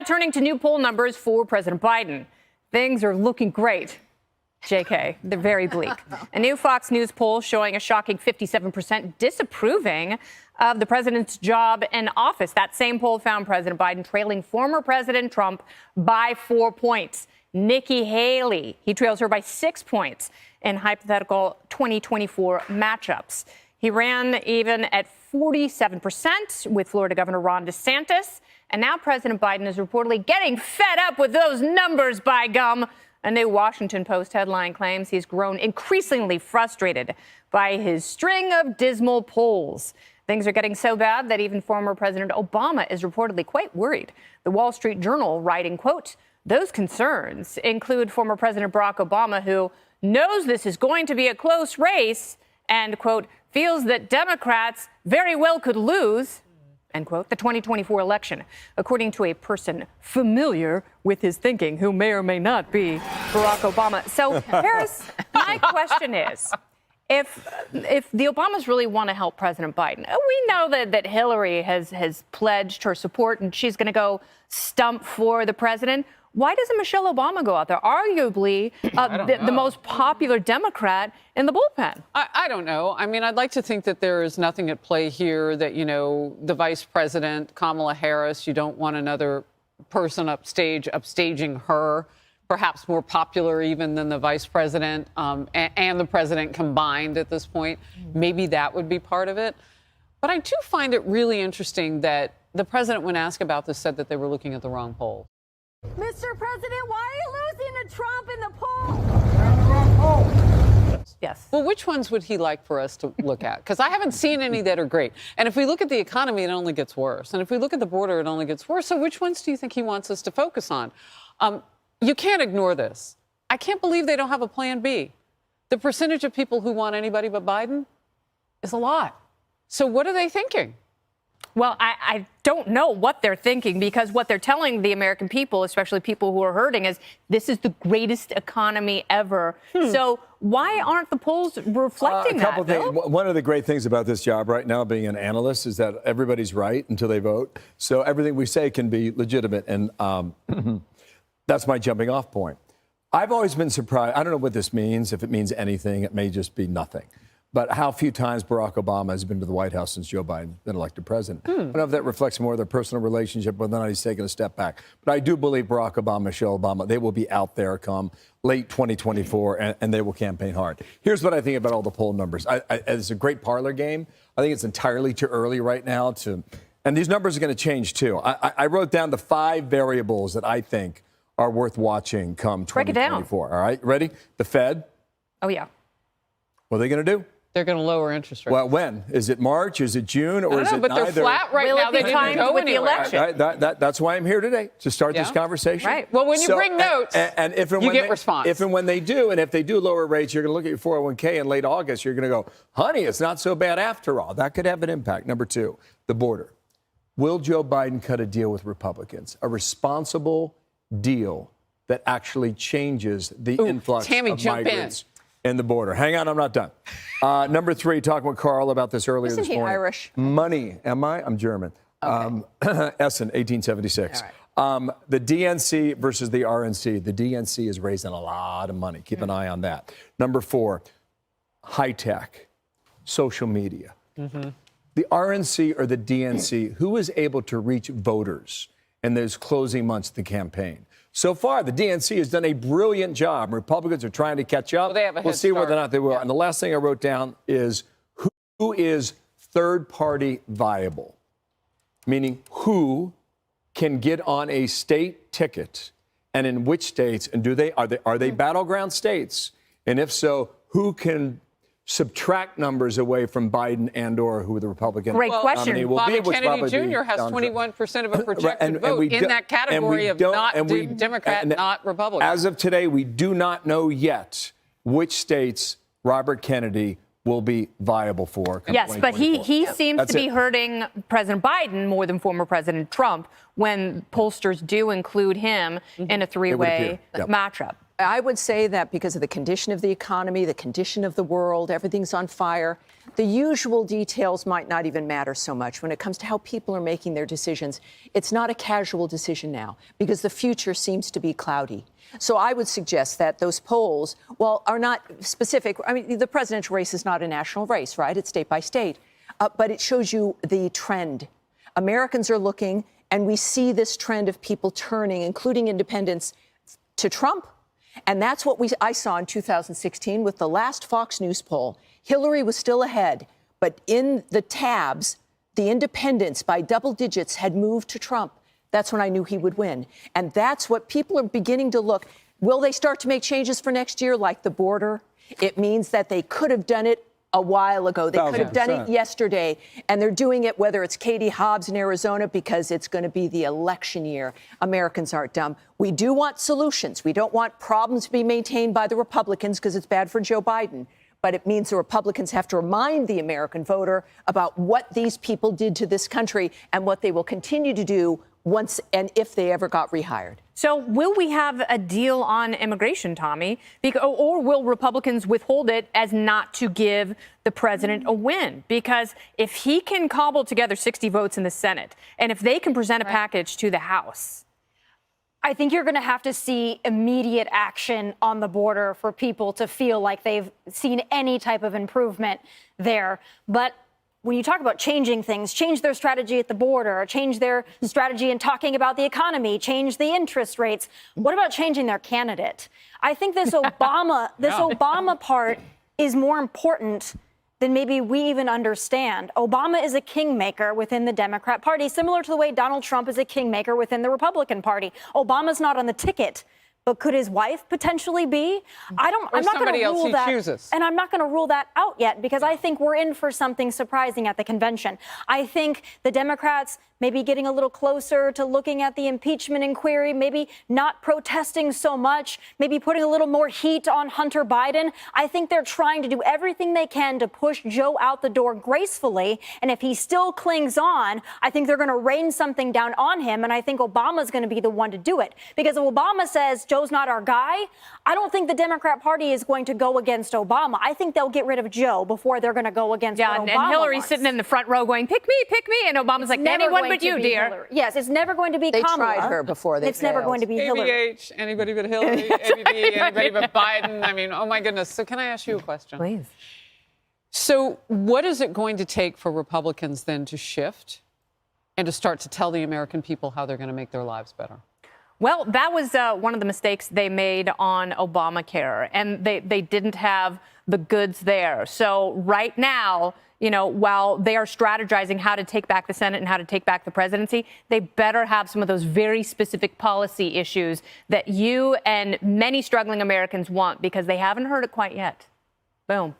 turning to new poll numbers for President Biden. Things are looking great. JK, they're very bleak. A new Fox News poll showing a shocking 57% disapproving of the president's job in office. That same poll found President Biden trailing former President Trump by 4 points. Nikki Haley, he trails her by 6 points in hypothetical 2024 matchups. He ran even at 47% with Florida Governor Ron DeSantis. And now President Biden is reportedly getting fed up with those numbers, by gum. A new Washington Post headline claims he's grown increasingly frustrated by his string of dismal polls. Things are getting so bad that even former President Obama is reportedly quite worried. The Wall Street Journal writing, quote, those concerns include former President Barack Obama, who knows this is going to be a close race and, quote, feels that Democrats very well could lose, end quote, the 2024 election, according to a person familiar with his thinking, who may or may not be Barack Obama. So, Harris, my question is, if the Obamas really want to help President Biden, we know that Hillary has pledged her support and she's going to go stump for the president. Why doesn't Michelle Obama go out there, arguably the most popular Democrat in the bullpen? I don't know. I mean, I'd like to think that there is nothing at play here, that, you know, the vice president, Kamala Harris, you don't want another person upstaging her, perhaps more popular even than the vice president and the president combined at this point. Maybe that would be part of it. But I do find it really interesting that the president, when asked about this, said that they were looking at the wrong poll. Mr. President, why are you losing to Trump in the poll? Yes. Well, which ones would he like for us to look at? Because I haven't seen any that are great. And if we look at the economy, it only gets worse. And if we look at the border, it only gets worse. So which ones do you think he wants us to focus on? You can't ignore this. I can't believe they don't have a plan B. The percentage of people who want anybody but Biden is a lot. So what are they thinking? Well, I don't know what they're thinking, because what they're telling the American people, especially people who are hurting, is this is the greatest economy ever. So why aren't the polls reflecting that? One of the great things about this job right now, being an analyst, is that everybody's right until they vote. So everything we say can be legitimate. And that's my jumping off point. I've always been surprised. I don't know what this means. If it means anything, it may just be nothing. But how few times Barack Obama has been to the White House since Joe Biden's been elected president. I don't know if that reflects more of their personal relationship, whether or not he's taken a step back. But I do believe Barack Obama, Michelle Obama, they will be out there come late 2024, and they will campaign hard. Here's what I think about all the poll numbers. It's a great parlor game. I think it's entirely too early right now to, and these numbers are going to change too. I wrote down the 5 variables that I think are worth watching come 2024. Break it down. All right, ready? The Fed. Oh, yeah. What are they going to do? They're going to lower interest rates. Well, when? Is it March? Is it June? Or is it but neither? they're flat right now. They didn't go with the anywhere. election. That's why I'm here today, to start this conversation. Right. Well, when you bring notes, and if and you when get they, response. If and when they do, and if they do lower rates, you're going to look at your 401k in late August. You're going to go, honey, it's not so bad after all. That could have an impact. Number 2, the border. Will Joe Biden cut a deal with Republicans? A responsible deal that actually changes the influx of migrants in the border. Hang on, I'm not done. Number 3, talking with Carl about this earlier this morning. Irish? Money. Am I? I'm German. Okay. Essen, 1876. All right. The DNC versus the RNC. The DNC is raising a lot of money. Keep an eye on that. Number 4, high tech, social media. The RNC or the DNC, who is able to reach voters in those closing months of the campaign? So far, the DNC has done a brilliant job. Republicans are trying to catch up. Well, they have a we'll head see start. whether or not they will. And the last thing I wrote down is who is third-party viable? Meaning, who can get on a state ticket, and in which states, and are they battleground states? And if so, who can subtract numbers away from Biden and or who the Republican nominee will Bobby be, which Kennedy probably Jr. has 21% of a projected vote in that category of not Democrat, not Republican. As of today, we do not know yet which states Robert Kennedy will be viable for. Yes, but he seems to be hurting President Biden more than former President Trump when pollsters do include him in a 3-way matchup. I would say that because of the condition of the economy, the condition of the world, everything's on fire, the usual details might not even matter so much when it comes to how people are making their decisions. It's not a casual decision now because the future seems to be cloudy. So I would suggest that those polls, well, are not specific. I mean, the presidential race is not a national race, right? It's state by state. But it shows you the trend. Americans are looking, and we see this trend of people turning, including independents, to Trump. And that's what I saw in 2016 with the last Fox News poll. Hillary was still ahead, but in the tabs, the independents by double digits had moved to Trump. That's when I knew he would win. And that's what people are beginning to look. Will they start to make changes for next year, like the border? It means that they could have done it a while ago. They could have done it yesterday, and they're doing it whether it's Katie Hobbs in Arizona because it's going to be the election year. Americans aren't dumb. We do want solutions. We don't want problems to be maintained by the Republicans because it's bad for Joe Biden. But it means the Republicans have to remind the American voter about what these people did to this country and what they will continue to do once and if they ever got rehired. So will we have a deal on immigration, Tommy? Or will Republicans withhold it as not to give the president a win? Because if he can cobble together 60 votes in the Senate, and if they can present a package to the House, I think you're going to have to see immediate action on the border for people to feel like they've seen any type of improvement there. But when you talk about changing things, change their strategy at the border, change their strategy in talking about the economy, change the interest rates. What about changing their candidate? I think this Obama part is more important than maybe we even understand. Obama is a kingmaker within the Democrat Party, similar to the way Donald Trump is a kingmaker within the Republican Party. Obama's not on the ticket. But could his wife potentially be? I'm not going to rule that. Chooses. And I'm not going to rule that out yet because I think we're in for something surprising at the convention. I think the Democrats maybe getting a little closer to looking at the impeachment inquiry, maybe not protesting so much, maybe putting a little more heat on Hunter Biden. I think they're trying to do everything they can to push Joe out the door gracefully. And if he still clings on, I think they're going to rain something down on him. And I think Obama's going to be the one to do it. Because if Obama says Joe's not our guy, I don't think the Democrat Party is going to go against Obama. I think they'll get rid of Joe before they're going to go against Obama. And Hillary's sitting in the front row going, pick me, and Obama's like, anyone but you, dear. Hillary. Yes, it's never going to be They Kamala. tried her before they It's never going to be Hillary. ABH, anybody but Hillary, ABB, anybody but Biden. I mean, oh my goodness. So can I ask you a question? Please. So what is it going to take for Republicans then to shift and to start to tell the American people how they're going to make their lives better? Well, that was one of the mistakes they made on Obamacare, and they didn't have the goods there. So right now, you know, while they are strategizing how to take back the Senate and how to take back the presidency, they better have some of those very specific policy issues that you and many struggling Americans want because they haven't heard it quite yet. Boom.